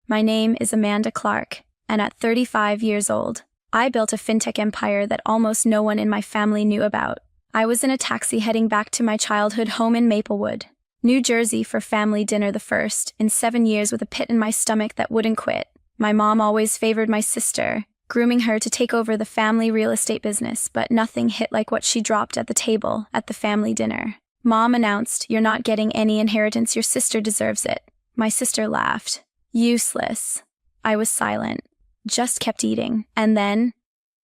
My name is Amanda Clark, and at 35 years old, I built a fintech empire that almost no one in my family knew about. I was in a taxi heading back to my childhood home in Maplewood, New Jersey for family dinner, the first in 7 years, with a pit in my stomach that wouldn't quit. My mom always favored my sister, grooming her to take over the family real estate business, but nothing hit like what she dropped at the table at the family dinner. Mom announced, "You're not getting any inheritance, your sister deserves it." My sister laughed. Useless. I was silent, just kept eating. And then,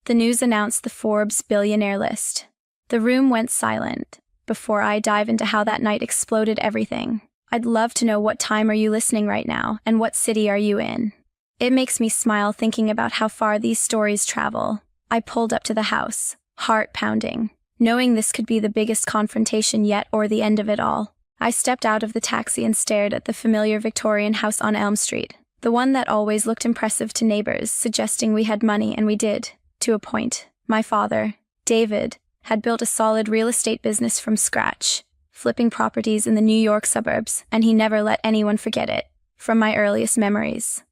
the news announced the Forbes billionaire list. The room went silent. Before I dive into how that night exploded everything, I'd love to know, what time are you listening right now, and what city are you in? It makes me smile thinking about how far these stories travel. I pulled up to the house, heart pounding, knowing this could be the biggest confrontation yet, or the end of it all. I stepped out of the taxi and stared at the familiar Victorian house on Elm Street, the one that always looked impressive to neighbors, suggesting we had money, and we did, to a point. My father, David, had built a solid real estate business from scratch, flipping properties in the New York suburbs, and he never let anyone forget it, from my earliest memories.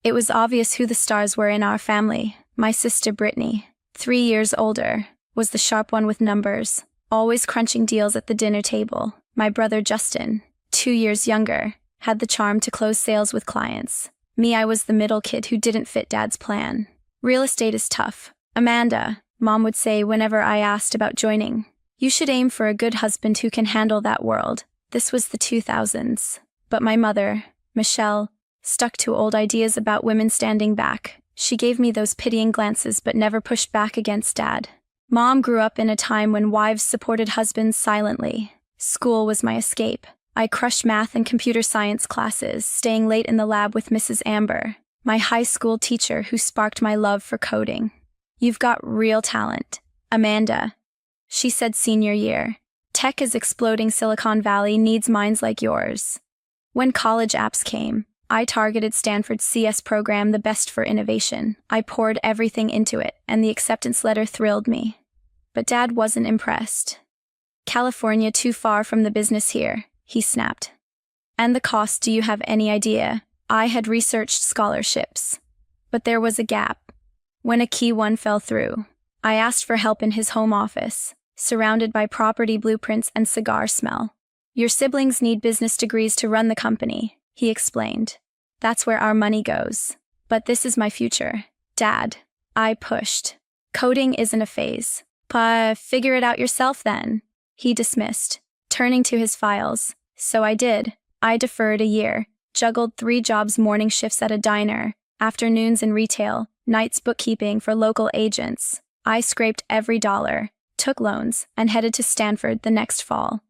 It was obvious who the stars were in our family. My sister Britney, 3 years older, was the sharp one with numbers, always crunching deals at the dinner table. My brother Justin, 2 years younger, had the charm to close sales with clients. Me, I was the middle kid who didn't fit Dad's plan. Real estate is tough, Amanda, Mom would say whenever I asked about joining. You should aim for a good husband who can handle that world. This was the 2000s. But my mother, Michelle, stuck to old ideas about women standing back. She gave me those pitying glances but never pushed back against Dad. Mom grew up in a time when wives supported husbands silently. School was my escape. I crushed math and computer science classes, staying late in the lab with Mrs. Amber, my high school teacher who sparked my love for coding. "You've got real talent, Amanda," she said senior year. "Tech is exploding. Silicon Valley needs minds like yours." When college apps came, I targeted Stanford's CS program, the best for innovation. I poured everything into it, and the acceptance letter thrilled me. But Dad wasn't impressed. "California too far from the business here," he snapped. "And the cost, do you have any idea?" I had researched scholarships, but there was a gap. When a key one fell through, I asked for help in his home office, surrounded by property blueprints and cigar smell. "Your siblings need business degrees to run the company," he explained. "That's where our money goes. But this is my future, Dad." I pushed. "Coding isn't a phase. Figure it out yourself then," he dismissed, turning to his files. So I did. I deferred a year, juggled 3 jobs, morning shifts at a diner, afternoons in retail, nights bookkeeping for local agents. I scraped every dollar, took loans, and headed to Stanford the next fall.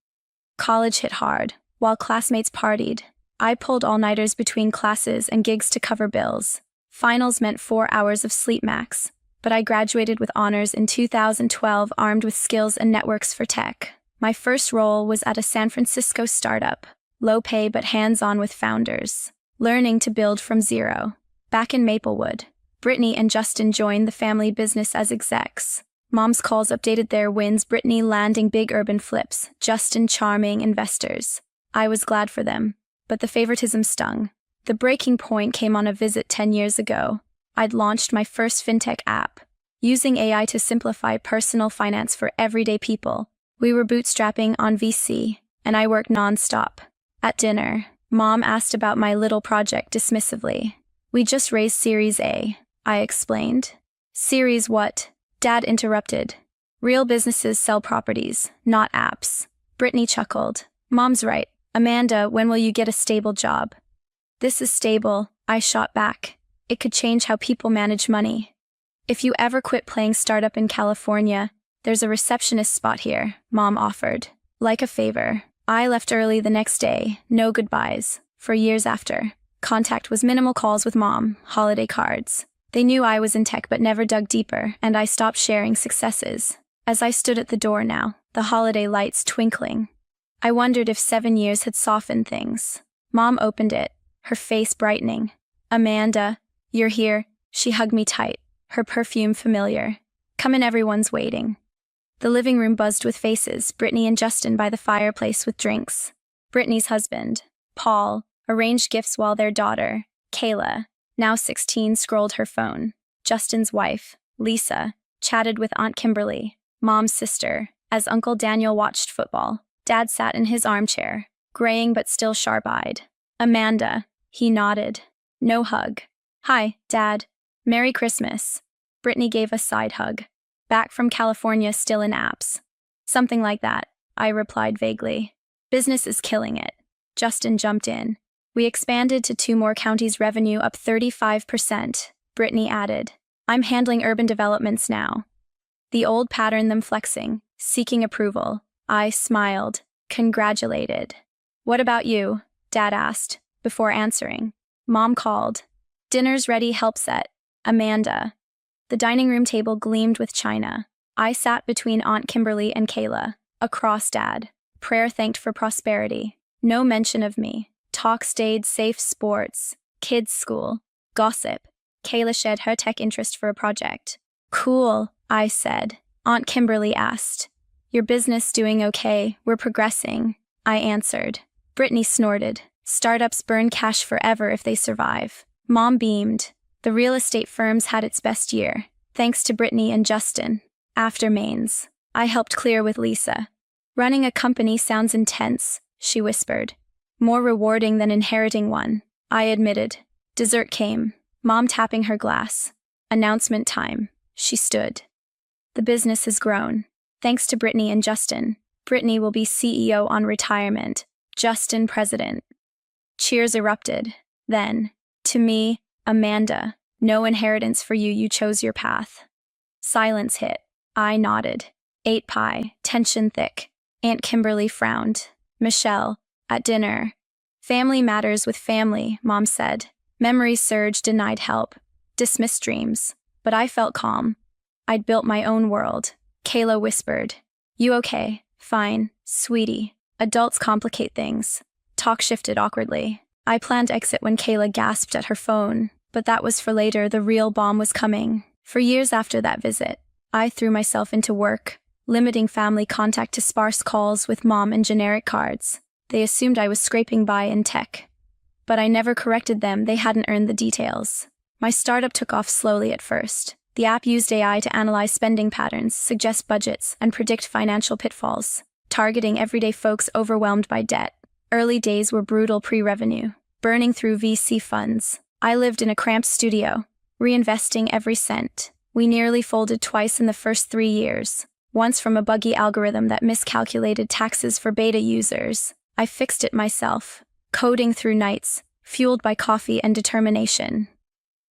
College hit hard. While classmates partied, I pulled all-nighters between classes and gigs to cover bills. Finals meant 4 hours of sleep max, but I graduated with honors in 2012, armed with skills and networks for tech. My first role was at a San Francisco startup, low pay but hands-on with founders, learning to build from zero. Back in Maplewood, Britney and Justin joined the family business as execs. Mom's calls updated their wins, Britney landing big urban flips, Justin charming investors. I was glad for them, but the favoritism stung. The breaking point came on a visit 10 years ago. I'd launched my first fintech app, using AI to simplify personal finance for everyday people. We were bootstrapping on VC, and I worked nonstop. At dinner, Mom asked about my little project dismissively. "We just raised Series A," I explained. "Series what?" Dad interrupted. "Real businesses sell properties, not apps." Britney chuckled. "Mom's right. Amanda, when will you get a stable job?" "This is stable," I shot back. "It could change how people manage money. If you ever quit playing startup in California, there's a receptionist spot here," Mom offered. Like a favor, I left early the next day, no goodbyes. For years after, contact was minimal, calls with Mom, holiday cards. They knew I was in tech but never dug deeper, and I stopped sharing successes. As I stood at the door now, the holiday lights twinkling, I wondered if 7 years had softened things. Mom opened it, her face brightening. "Amanda, you're here." She hugged me tight, her perfume familiar. "Come in, everyone's waiting." The living room buzzed with faces, Britney and Justin by the fireplace with drinks. Britney's husband, Paul, arranged gifts while their daughter, Kayla, now 16, scrolled her phone. Justin's wife, Lisa, chatted with Aunt Kimberly, Mom's sister, as Uncle Daniel watched football. Dad sat in his armchair, graying but still sharp-eyed. Amanda, he nodded. No hug. Hi, Dad. Merry Christmas. Britney gave a side hug. Back from California, still in apps. Something like that, I replied vaguely. Business is killing it. Justin jumped in. We expanded to 2 more counties, revenue up 35%. Britney added. I'm handling urban developments now. The old pattern, them flexing, seeking approval. I smiled, congratulated. What about you? Dad asked, before answering. Mom called. Dinner's ready, help set. Amanda. The dining room table gleamed with china. I sat between Aunt Kimberly and Kayla, across Dad. Prayer thanked for prosperity. No mention of me. Talk stayed safe, sports, kids' school, gossip. Kayla shared her tech interest for a project. Cool, I said. Aunt Kimberly asked. Your business doing okay? We're progressing, I answered. Britney snorted. Startups burn cash forever if they survive. Mom beamed. The real estate firms had its best year, thanks to Britney and Justin. After mains, I helped clear with Lisa. Running a company sounds intense, she whispered. More rewarding than inheriting one, I admitted. Dessert came, Mom tapping her glass. Announcement time. She stood. The business has grown. Thanks to Britney and Justin. Britney will be CEO on retirement. Justin president. Cheers erupted. Then, to me, Amanda, no inheritance for you, you chose your path. Silence hit. I nodded. Ate pie, tension thick. Aunt Kimberly frowned. Michelle, at dinner. Family matters with family, Mom said. Memories surged, denied help. Dismissed dreams. But I felt calm. I'd built my own world. Kayla whispered. You okay? Fine, sweetie. Adults complicate things. Talk shifted awkwardly. I planned exit when Kayla gasped at her phone, but that was for later. The real bomb was coming. For years after that visit, I threw myself into work, limiting family contact to sparse calls with Mom and generic cards. They assumed I was scraping by in tech. But I never corrected them, they hadn't earned the details. My startup took off slowly at first. The app used AI to analyze spending patterns, suggest budgets, and predict financial pitfalls, targeting everyday folks overwhelmed by debt. Early days were brutal pre-revenue, burning through VC funds. I lived in a cramped studio, reinvesting every cent. We nearly folded twice in the first 3 years, once from a buggy algorithm that miscalculated taxes for beta users. I fixed it myself, coding through nights, fueled by coffee and determination.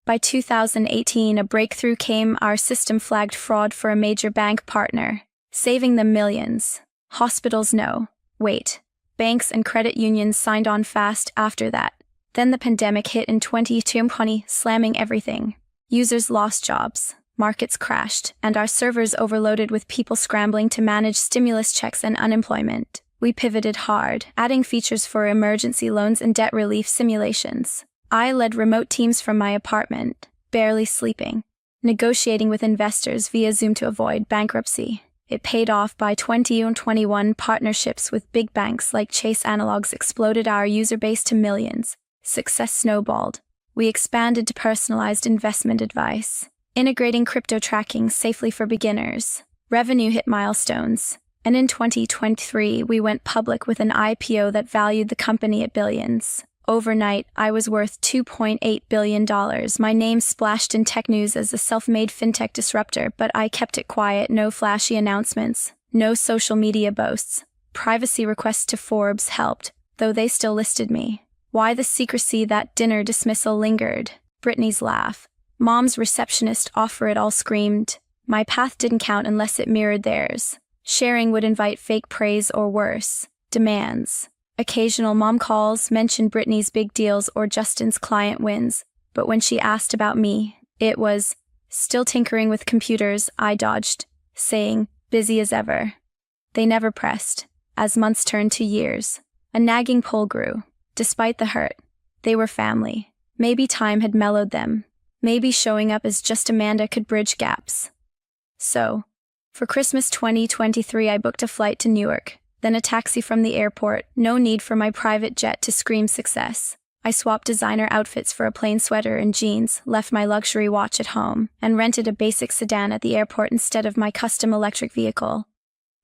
By 2018, a breakthrough came. Our system flagged fraud for a major bank partner, saving them millions. Hospitals no. Wait. Banks and credit unions signed on fast after that. Then the pandemic hit in 2020, slamming everything. Users lost jobs, markets crashed, and our servers overloaded with people scrambling to manage stimulus checks and unemployment. We pivoted hard, adding features for emergency loans and debt relief simulations. I led remote teams from my apartment, barely sleeping, negotiating with investors via Zoom to avoid bankruptcy. It paid off. By 2021, partnerships with big banks like Chase Analogs exploded our user base to millions. Success snowballed. We expanded to personalized investment advice, integrating crypto tracking safely for beginners. Revenue hit milestones. And in 2023, we went public with an IPO that valued the company at billions. Overnight, I was worth $2.8 billion. My name splashed in tech news as a self-made fintech disruptor, but I kept it quiet. No flashy announcements, no social media boasts. Privacy requests to Forbes helped, though they still listed me. Why the secrecy? That dinner dismissal lingered. Britney's laugh. Mom's receptionist offer it all screamed. My path didn't count unless it mirrored theirs. Sharing would invite fake praise or worse, demands. Occasional mom calls mentioned Britney's big deals or Justin's client wins, but when she asked about me, it was, still tinkering with computers. I dodged, saying, busy as ever. They never pressed, as months turned to years. A nagging pull grew. Despite the hurt, they were family. Maybe time had mellowed them. Maybe showing up as just Amanda could bridge gaps. So, for Christmas 2023, I booked a flight to Newark, then a taxi from the airport. No need for my private jet to scream success. I swapped designer outfits for a plain sweater and jeans, left my luxury watch at home, and rented a basic sedan at the airport instead of my custom electric vehicle.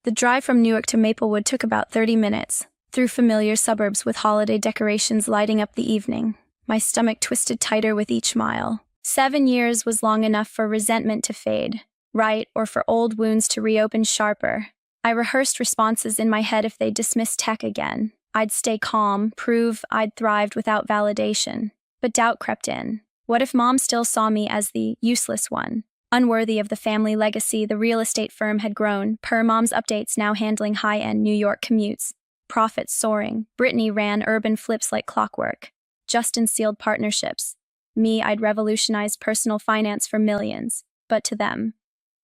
The drive from Newark to Maplewood took about 30 minutes, through familiar suburbs with holiday decorations lighting up the evening. My stomach twisted tighter with each mile. 7 years was long enough for resentment to fade, right, or for old wounds to reopen sharper. I rehearsed responses in my head if they dismissed tech again. I'd stay calm, prove I'd thrived without validation. But doubt crept in. What if Mom still saw me as the useless one? Unworthy of the family legacy the real estate firm had grown, per Mom's updates now handling high-end New York commutes. Profits soaring. Britney ran urban flips like clockwork. Justin sealed partnerships. Me, I'd revolutionized personal finance for millions. But to them,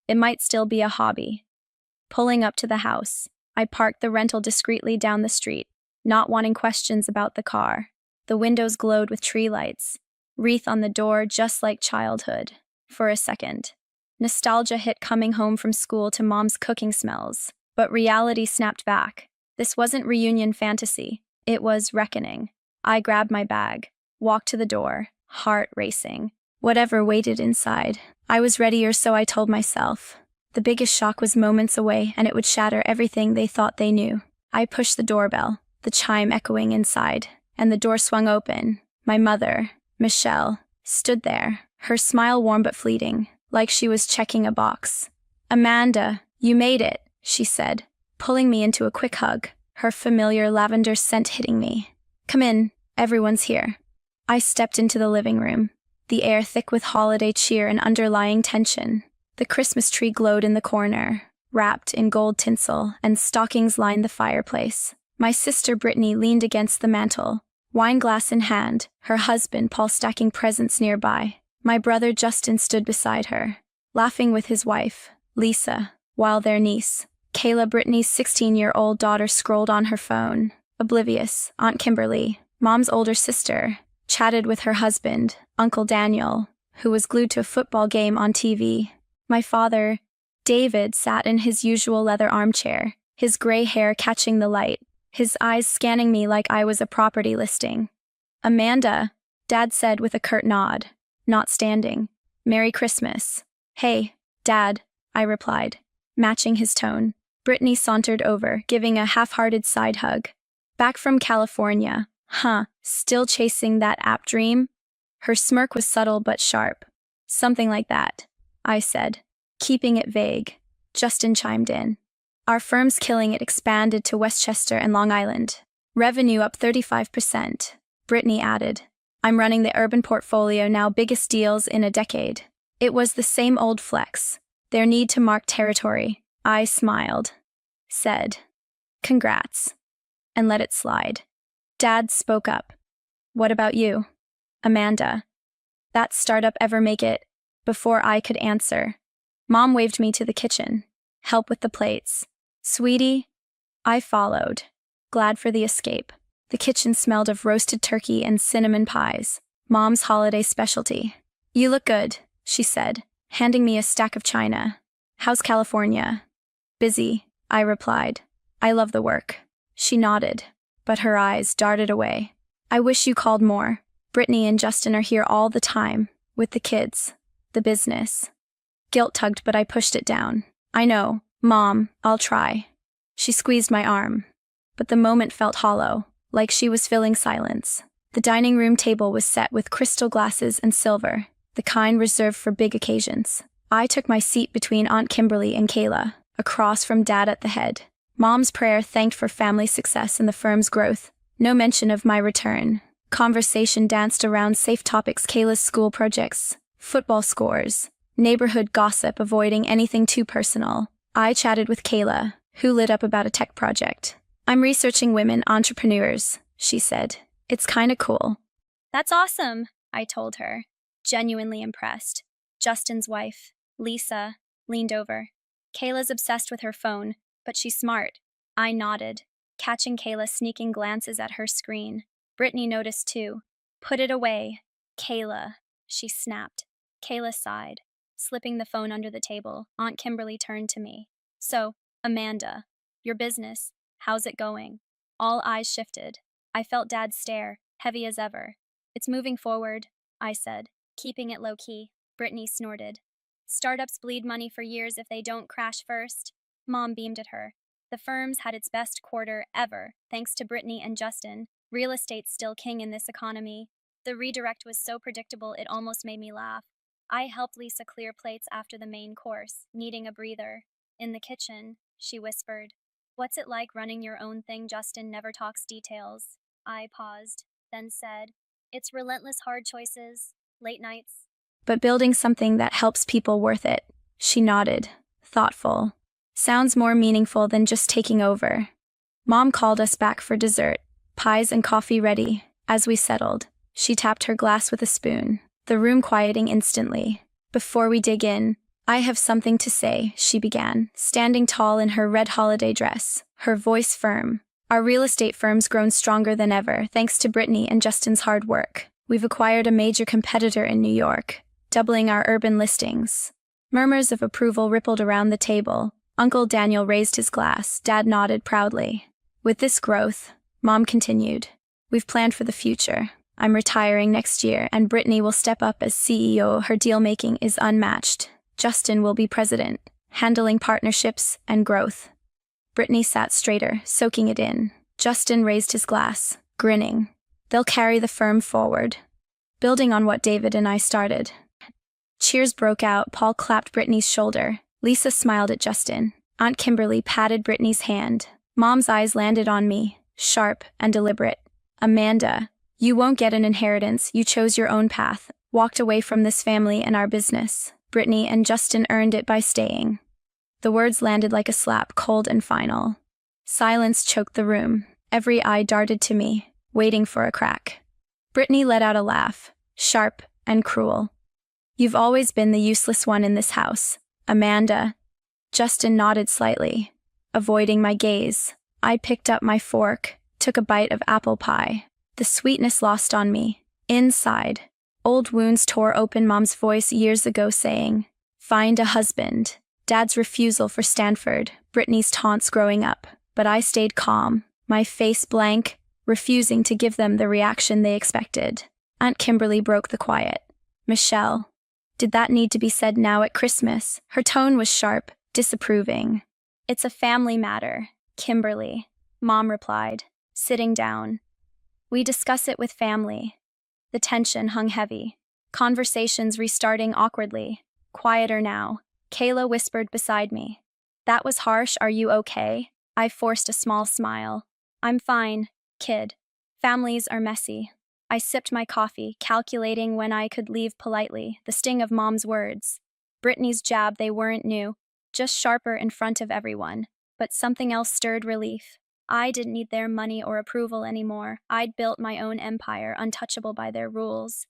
it might still be a hobby. Pulling up to the house, I parked the rental discreetly down the street, not wanting questions about the car. The windows glowed with tree lights. Wreath on the door, just like childhood. For a second, nostalgia hit coming home from school to Mom's cooking smells. But reality snapped back. This wasn't reunion fantasy. It was reckoning. I grabbed my bag, walked to the door, heart racing. Whatever waited inside, I was ready, or so I told myself. The biggest shock was moments away, and it would shatter everything they thought they knew. I pushed the doorbell, the chime echoing inside, and the door swung open. My mother, Michelle, stood there, her smile warm but fleeting, like she was checking a box. "Amanda, you made it," she said, pulling me into a quick hug, her familiar lavender scent hitting me. "Come in, everyone's here." I stepped into the living room, the air thick with holiday cheer and underlying tension. The Christmas tree glowed in the corner, wrapped in gold tinsel, and stockings lined the fireplace. My sister Britney leaned against the mantel, wine glass in hand, her husband Paul stacking presents nearby. My brother Justin stood beside her, laughing with his wife, Lisa, while their niece, Kayla, Britney's 16-year-old daughter, scrolled on her phone. Oblivious, Aunt Kimberly, Mom's older sister, chatted with her husband, Uncle Daniel, who was glued to a football game on TV. My father, David, sat in his usual leather armchair, his gray hair catching the light, his eyes scanning me like I was a property listing. "Amanda," Dad said with a curt nod, not standing. "Merry Christmas." "Hey, Dad," I replied, matching his tone. Britney sauntered over, giving a half-hearted side hug. "Back from California. Huh, still chasing that app dream?" Her smirk was subtle but sharp. "Something like that," I said, keeping it vague. Justin chimed in. "Our firm's killing it, expanded to Westchester and Long Island. Revenue up 35%. Britney added. "I'm running the urban portfolio now, biggest deals in a decade." It was the same old flex. Their need to mark territory. I smiled, said, "Congrats," and let it slide. Dad spoke up. "What about you, Amanda? That startup ever make it?" Before I could answer, Mom waved me to the kitchen. "Help with the plates." "Sweetie?" I followed, glad for the escape. The kitchen smelled of roasted turkey and cinnamon pies, Mom's holiday specialty. "You look good," she said, handing me a stack of china. "How's California?" "Busy," I replied. "I love the work." She nodded, but her eyes darted away. "I wish you called more. Britney and Justin are here all the time, with the kids, the business." Guilt tugged, but I pushed it down. "I know, Mom, I'll try." She squeezed my arm, but the moment felt hollow, like she was filling silence. The dining room table was set with crystal glasses and silver, the kind reserved for big occasions. I took my seat between Aunt Kimberly and Kayla, across from Dad at the head. Mom's prayer thanked for family success and the firm's growth. No mention of my return. Conversation danced around safe topics: Kayla's school projects, football scores, neighborhood gossip, avoiding anything too personal. I chatted with Kayla, who lit up about a tech project. "I'm researching women entrepreneurs," she said. "It's kinda cool." "That's awesome," I told her, genuinely impressed. Justin's wife, Lisa, leaned over. "Kayla's obsessed with her phone, but she's smart." I nodded, catching Kayla sneaking glances at her screen. Britney noticed too. "Put it away, Kayla," she snapped. Kayla sighed, slipping the phone under the table. Aunt Kimberly turned to me. "So, Amanda, your business, how's it going?" All eyes shifted. I felt Dad's stare, heavy as ever. It's moving forward, I said, keeping it low-key. Britney snorted. Startups bleed money for years if they don't crash first. Mom beamed at her. The firm's had its best quarter ever, thanks to Britney and Justin. Real estate's still king in this economy. The redirect was so predictable it almost made me laugh. I helped Lisa clear plates after the main course, needing a breather. In the kitchen, she whispered. What's it like running your own thing? Justin never talks details. I paused, then said, it's relentless hard choices, late nights. But building something that helps people worth it. She nodded, thoughtful. Sounds more meaningful than just taking over. Mom called us back for dessert, pies and coffee ready. As we settled, she tapped her glass with a spoon, the room quieting instantly. Before we dig in, I have something to say, she began, standing tall in her red holiday dress, her voice firm. Our real estate firm's grown stronger than ever, thanks to Britney and Justin's hard work. We've acquired a major competitor in New York, doubling our urban listings. Murmurs of approval rippled around the table. Uncle Daniel raised his glass. Dad nodded proudly. With this growth, Mom continued, we've planned for the future. I'm retiring next year, and Britney will step up as CEO. Her deal-making is unmatched. Justin will be president, handling partnerships and growth. Britney sat straighter, soaking it in. Justin raised his glass, grinning. They'll carry the firm forward, building on what David and I started. Cheers broke out. Paul clapped Britney's shoulder. Lisa smiled at Justin. Aunt Kimberly patted Britney's hand. Mom's eyes landed on me, sharp and deliberate. Amanda, you won't get an inheritance. You chose your own path, walked away from this family and our business. Britney and Justin earned it by staying. The words landed like a slap, cold and final. Silence choked the room. Every eye darted to me, waiting for a crack. Britney let out a laugh, sharp and cruel. You've always been the useless one in this house, Amanda. Justin nodded slightly, avoiding my gaze. I picked up my fork, took a bite of apple pie. The sweetness lost on me. Inside, old wounds tore open. Mom's voice years ago saying, find a husband. Dad's refusal for Stanford, Britney's taunts growing up. But I stayed calm, my face blank, refusing to give them the reaction they expected. Aunt Kimberly broke the quiet. Michelle, did that need to be said now at Christmas? Her tone was sharp, disapproving. It's a family matter, Kimberly, Mom replied, sitting down. We discuss it with family. The tension hung heavy. Conversations restarting awkwardly. Quieter now. Kayla whispered beside me. That was harsh. Are you okay? I forced a small smile. I'm fine, kid. Families are messy. I sipped my coffee, calculating when I could leave politely, the sting of Mom's words. Britney's jab, they weren't new, just sharper in front of everyone. But something else stirred relief. I didn't need their money or approval anymore. I'd built my own empire, untouchable by their rules.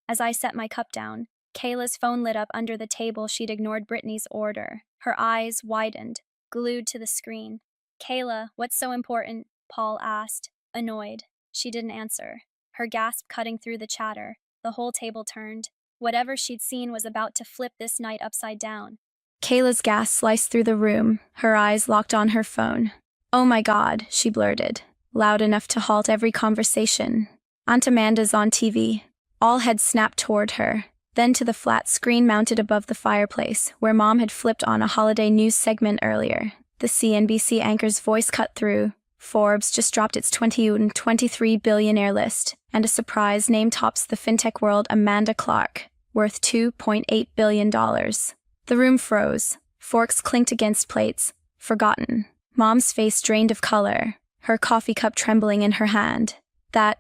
As I set my cup down, Kayla's phone lit up under the table. She'd ignored Britney's order. Her eyes widened, glued to the screen. Kayla, what's so important? Paul asked, annoyed. She didn't answer. Her gasp cutting through the chatter. The whole table turned. Whatever she'd seen was about to flip this night upside down. Kayla's gasp sliced through the room, her eyes locked on her phone. Oh my God, she blurted, loud enough to halt every conversation. Aunt Amanda's on TV. All heads snapped toward her, then to the flat screen mounted above the fireplace, where Mom had flipped on a holiday news segment earlier. The CNBC anchor's voice cut through. Forbes just dropped its 2023 billionaire list, and a surprise name tops the fintech world, Amanda Clark, worth $2.8 billion. The room froze. Forks clinked against plates. Forgotten. Mom's face drained of color, her coffee cup trembling in her hand. That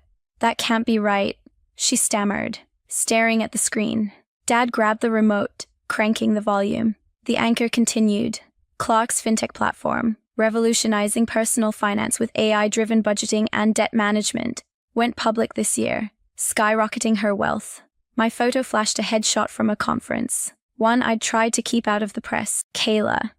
can't be right, she stammered, staring at the screen. Dad grabbed the remote, cranking the volume. The anchor continued. Clark's fintech platform, revolutionizing personal finance with AI-driven budgeting and debt management, went public this year, skyrocketing her wealth. My photo flashed a headshot from a conference, one I'd tried to keep out of the press. Kayla,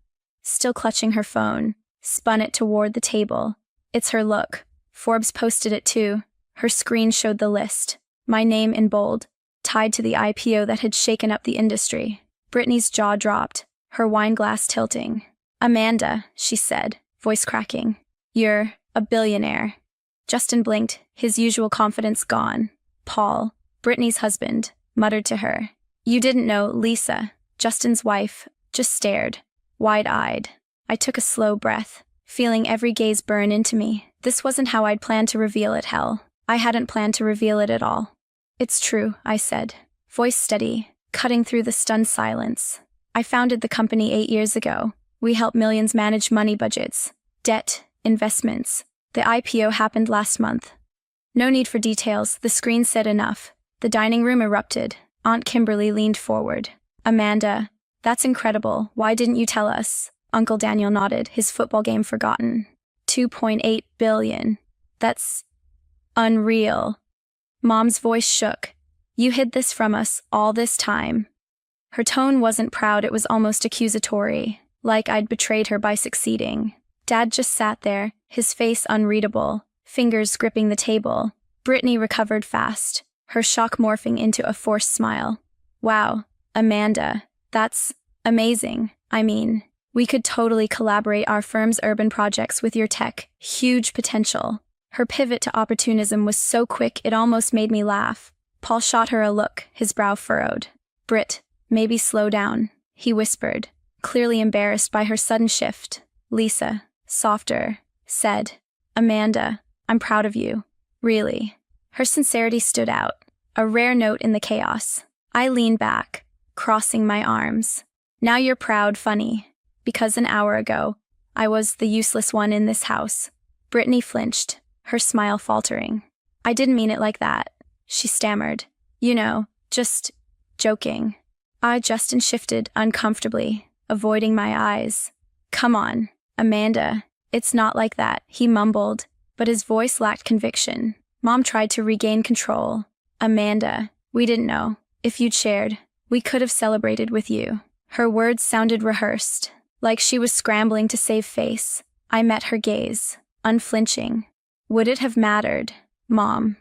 still clutching her phone, spun it toward the table. It's her look. Forbes posted it too. Her screen showed the list, my name in bold, tied to the IPO that had shaken up the industry. Britney's jaw dropped, her wine glass tilting. Amanda, she said, voice cracking. You're a billionaire. Justin blinked, his usual confidence gone. Paul, Britney's husband, muttered to her. You didn't know, Lisa, Justin's wife, just stared, wide-eyed. I took a slow breath, feeling every gaze burn into me. This wasn't how I'd planned to reveal it, hell. I hadn't planned to reveal it at all. It's true, I said, voice steady, cutting through the stunned silence. I founded the company 8 years ago. We help millions manage money budgets, debt, investments. The IPO happened last month. No need for details, the screen said enough. The dining room erupted. Aunt Kimberly leaned forward. Amanda, that's incredible. Why didn't you tell us? Uncle Daniel nodded, his football game forgotten. 2.8 billion. That's unreal. Mom's voice shook. You hid this from us all this time. Her tone wasn't proud, it was almost accusatory, like I'd betrayed her by succeeding. Dad just sat there, his face unreadable, fingers gripping the table. Britney recovered fast, her shock morphing into a forced smile. Wow, Amanda, that's amazing. I mean, we could totally collaborate our firm's urban projects with your tech. Huge potential. Her pivot to opportunism was so quick it almost made me laugh. Paul shot her a look, his brow furrowed. Brit, maybe slow down, he whispered, clearly embarrassed by her sudden shift. Lisa, softer, said, Amanda, I'm proud of you. Really. Her sincerity stood out, a rare note in the chaos. I leaned back, crossing my arms. Now you're proud, funny. Because an hour ago, I was the useless one in this house. Britney flinched, her smile faltering. I didn't mean it like that, she stammered. You know, just joking. Justin shifted uncomfortably, avoiding my eyes. Come on, Amanda, it's not like that, he mumbled, but his voice lacked conviction. Mom tried to regain control. Amanda, we didn't know. If you'd shared, we could have celebrated with you. Her words sounded rehearsed, like she was scrambling to save face. I met her gaze, unflinching. Would it have mattered, Mom?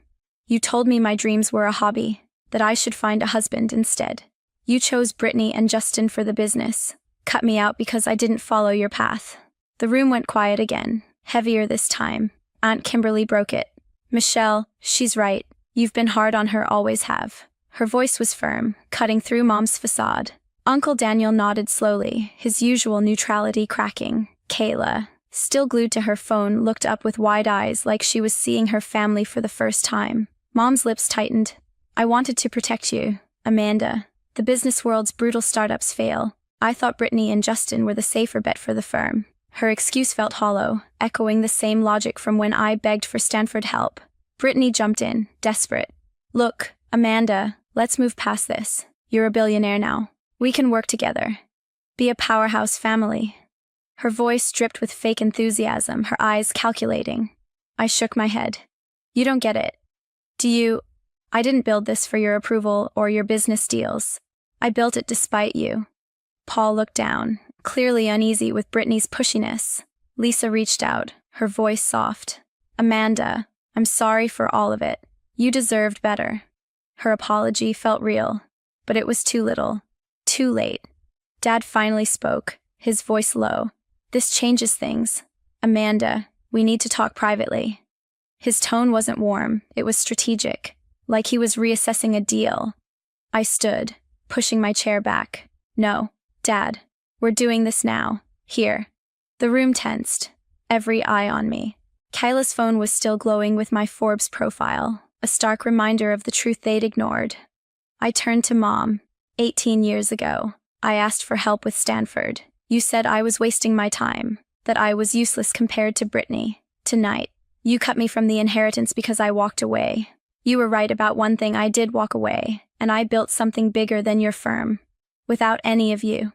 You told me my dreams were a hobby, that I should find a husband instead. You chose Britney and Justin for the business, cut me out because I didn't follow your path. The room went quiet again, heavier this time. Aunt Kimberly broke it. Michelle, she's right. You've been hard on her, always have. Her voice was firm, cutting through Mom's facade. Uncle Daniel nodded slowly, his usual neutrality cracking. Kayla, still glued to her phone, looked up with wide eyes like she was seeing her family for the first time. Mom's lips tightened. I wanted to protect you, Amanda. The business world's brutal startups fail. I thought Britney and Justin were the safer bet for the firm. Her excuse felt hollow, echoing the same logic from when I begged for Stanford help. Britney jumped in, desperate. Look, Amanda, let's move past this. You're a billionaire now. We can work together. Be a powerhouse family. Her voice dripped with fake enthusiasm, her eyes calculating. I shook my head. You don't get it. Do you? I didn't build this for your approval or your business deals. I built it despite you. Paul looked down, clearly uneasy with Britney's pushiness. Lisa reached out, her voice soft. Amanda, I'm sorry for all of it. You deserved better. Her apology felt real, but it was too little. Too late. Dad finally spoke, his voice low. This changes things. Amanda, we need to talk privately. His tone wasn't warm, it was strategic, like he was reassessing a deal. I stood, pushing my chair back. No, Dad, we're doing this now. Here. The room tensed, every eye on me. Kyla's phone was still glowing with my Forbes profile, a stark reminder of the truth they'd ignored. I turned to Mom. 18 years ago, I asked for help with Stanford. You said I was wasting my time, that I was useless compared to Britney. Tonight, you cut me from the inheritance because I walked away. You were right about one thing, I did walk away, and I built something bigger than your firm. Without any of you.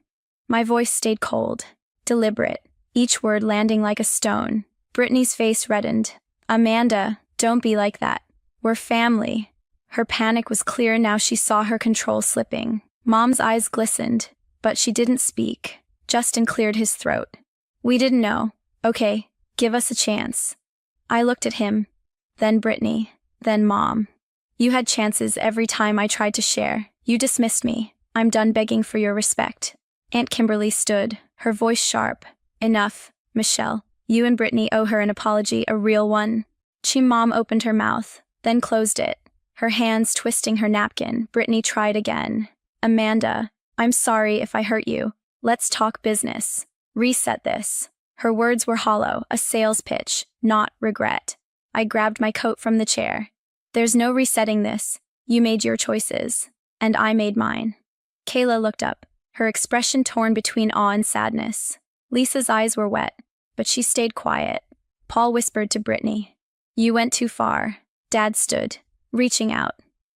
My voice stayed cold, deliberate, each word landing like a stone. Britney's face reddened. Amanda, don't be like that. We're family. Her panic was clear now she saw her control slipping. Mom's eyes glistened, but she didn't speak. Justin cleared his throat. We didn't know. Okay, give us a chance. I looked at him, then Britney, then Mom. You had chances every time I tried to share. You dismissed me. I'm done begging for your respect. Aunt Kimberly stood, her voice sharp. Enough, Michelle. You and Britney owe her an apology, a real one. Mom opened her mouth, then closed it, her hands twisting her napkin. Britney tried again. Amanda, I'm sorry if I hurt you. Let's talk business. Reset this. Her words were hollow, a sales pitch, not regret. I grabbed my coat from the chair. There's no resetting this. You made your choices, and I made mine. Kayla looked up, her expression torn between awe and sadness. Lisa's eyes were wet, but she stayed quiet. Paul whispered to Britney. You went too far. Dad stood, reaching out.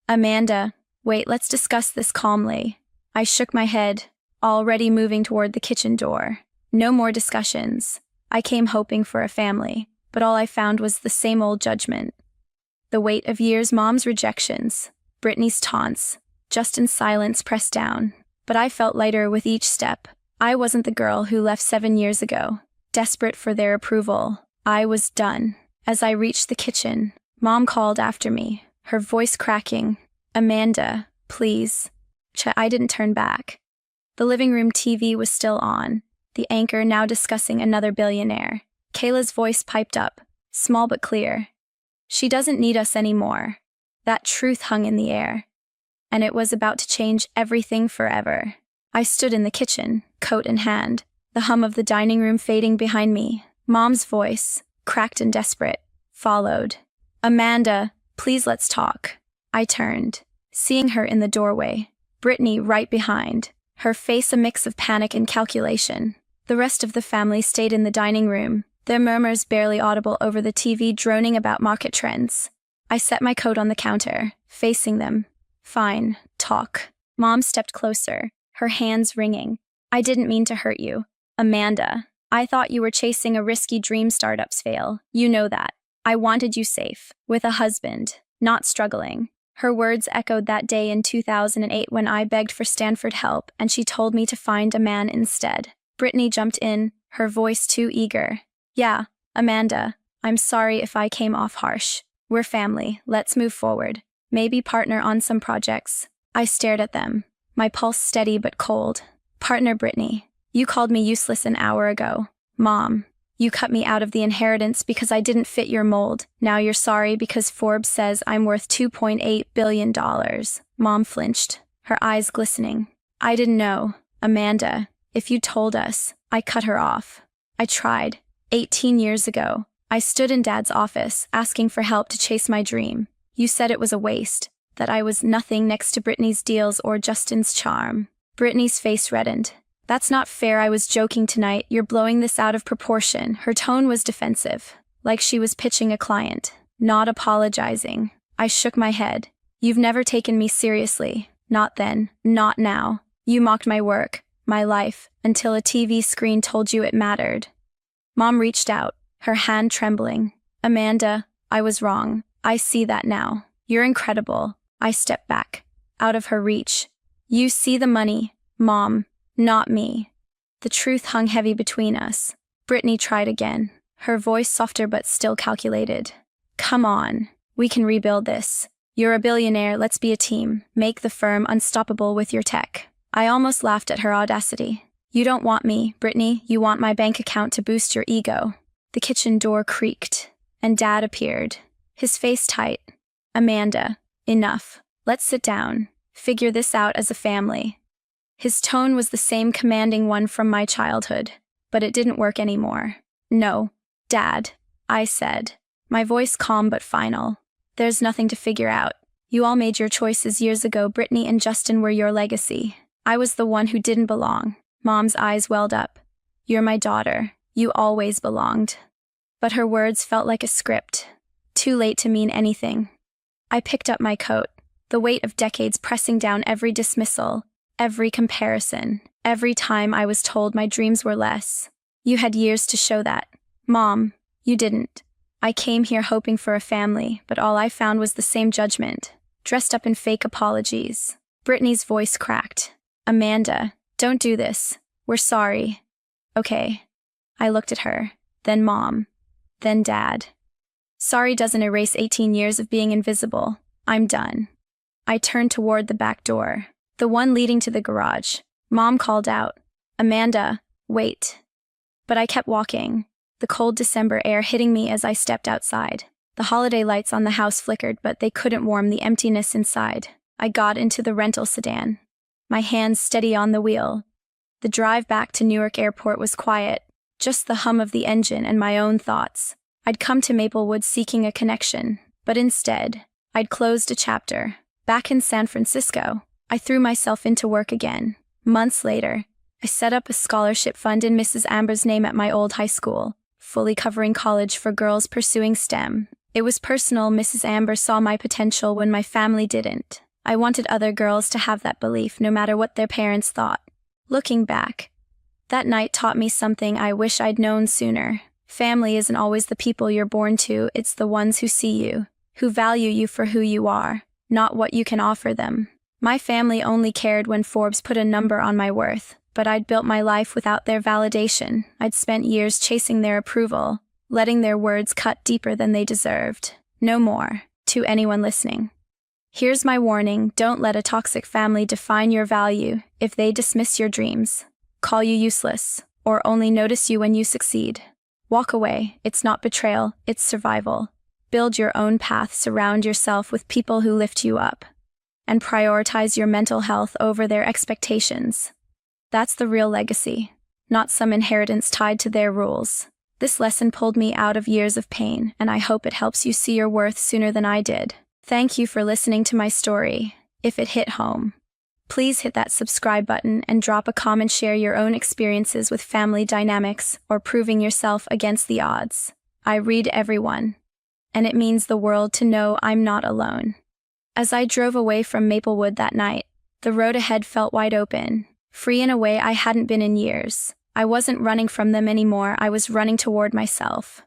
Amanda, wait, let's discuss this calmly. I shook my head, already moving toward the kitchen door. No more discussions. I came hoping for a family, but all I found was the same old judgment. The weight of years, Mom's rejections, Britney's taunts, Justin's silence pressed down. But I felt lighter with each step. I wasn't the girl who left 7 years ago, desperate for their approval. I was done. As I reached the kitchen, Mom called after me, her voice cracking. Amanda, please. I didn't turn back. The living room TV was still on, the anchor now discussing another billionaire. Kayla's voice piped up, small but clear. She doesn't need us anymore. That truth hung in the air, and it was about to change everything forever. I stood in the kitchen, coat in hand, the hum of the dining room fading behind me. Mom's voice, cracked and desperate, followed. Amanda, please let's talk. I turned, seeing her in the doorway, Britney right behind, her face a mix of panic and calculation. The rest of the family stayed in the dining room, their murmurs barely audible over the TV droning about market trends. I set my coat on the counter, facing them. Fine, talk. Mom stepped closer, her hands wringing. I didn't mean to hurt you. Amanda, I thought you were chasing a risky dream. Startups fail. You know that. I wanted you safe, with a husband, not struggling. Her words echoed that day in 2008 when I begged for Stanford help and she told me to find a man instead. Britney jumped in, her voice too eager. Yeah, Amanda, I'm sorry if I came off harsh. We're family, let's move forward. Maybe partner on some projects. I stared at them, my pulse steady but cold. Partner Britney, you called me useless an hour ago. Mom, you cut me out of the inheritance because I didn't fit your mold. Now you're sorry because Forbes says I'm worth $2.8 billion. Mom flinched, her eyes glistening. I didn't know. Amanda, if you told us. I cut her off. I tried. 18 years ago, I stood in Dad's office asking for help to chase my dream. You said it was a waste, that I was nothing next to Britney's deals or Justin's charm. Britney's face reddened. That's not fair. I was joking tonight. You're blowing this out of proportion. Her tone was defensive, like she was pitching a client, not apologizing. I shook my head. You've never taken me seriously. Not then, not now. You mocked my work, my life, until a TV screen told you it mattered. Mom reached out, her hand trembling. Amanda, I was wrong. I see that now. You're incredible. I stepped back, out of her reach. You see the money, Mom, not me. The truth hung heavy between us. Britney tried again, her voice softer but still calculated. Come on, we can rebuild this. You're a billionaire, let's be a team. Make the firm unstoppable with your tech. I almost laughed at her audacity. You don't want me, Britney, you want my bank account to boost your ego. The kitchen door creaked, and Dad appeared, his face tight. Amanda, enough. Let's sit down. Figure this out as a family. His tone was the same commanding one from my childhood, but it didn't work anymore. No, Dad, I said, my voice calm but final. There's nothing to figure out. You all made your choices years ago. Britney and Justin were your legacy. I was the one who didn't belong. Mom's eyes welled up. You're my daughter. You always belonged. But her words felt like a script, too late to mean anything. I picked up my coat, the weight of decades pressing down every dismissal, every comparison, every time I was told my dreams were less. You had years to show that. Mom, you didn't. I came here hoping for a family, but all I found was the same judgment, dressed up in fake apologies. Britney's voice cracked. Amanda, don't do this. We're sorry. Okay. I looked at her, then Mom, then Dad. Sorry doesn't erase 18 years of being invisible. I'm done. I turned toward the back door, the one leading to the garage. Mom called out, Amanda, wait. But I kept walking, the cold December air hitting me as I stepped outside. The holiday lights on the house flickered, but they couldn't warm the emptiness inside. I got into the rental sedan, my hands steady on the wheel. The drive back to Newark Airport was quiet, just the hum of the engine and my own thoughts. I'd come to Maplewood seeking a connection, but instead, I'd closed a chapter. Back in San Francisco, I threw myself into work again. Months later, I set up a scholarship fund in Mrs. Amber's name at my old high school, fully covering college for girls pursuing STEM. It was personal. Mrs. Amber saw my potential when my family didn't. I wanted other girls to have that belief, no matter what their parents thought. Looking back, that night taught me something I wish I'd known sooner. Family isn't always the people you're born to, it's the ones who see you, who value you for who you are, not what you can offer them. My family only cared when Forbes put a number on my worth, but I'd built my life without their validation. I'd spent years chasing their approval, letting their words cut deeper than they deserved. No more. To anyone listening, here's my warning: don't let a toxic family define your value. If they dismiss your dreams, call you useless, or only notice you when you succeed, walk away. It's not betrayal, it's survival. Build your own path, surround yourself with people who lift you up, and prioritize your mental health over their expectations. That's the real legacy, not some inheritance tied to their rules. This lesson pulled me out of years of pain, and I hope it helps you see your worth sooner than I did. Thank you for listening to my story. If it hit home, please hit that subscribe button and drop a comment. Share your own experiences with family dynamics or proving yourself against the odds. I read everyone, and it means the world to know I'm not alone. As I drove away from Maplewood that night, the road ahead felt wide open, free in a way I hadn't been in years. I wasn't running from them anymore, I was running toward myself.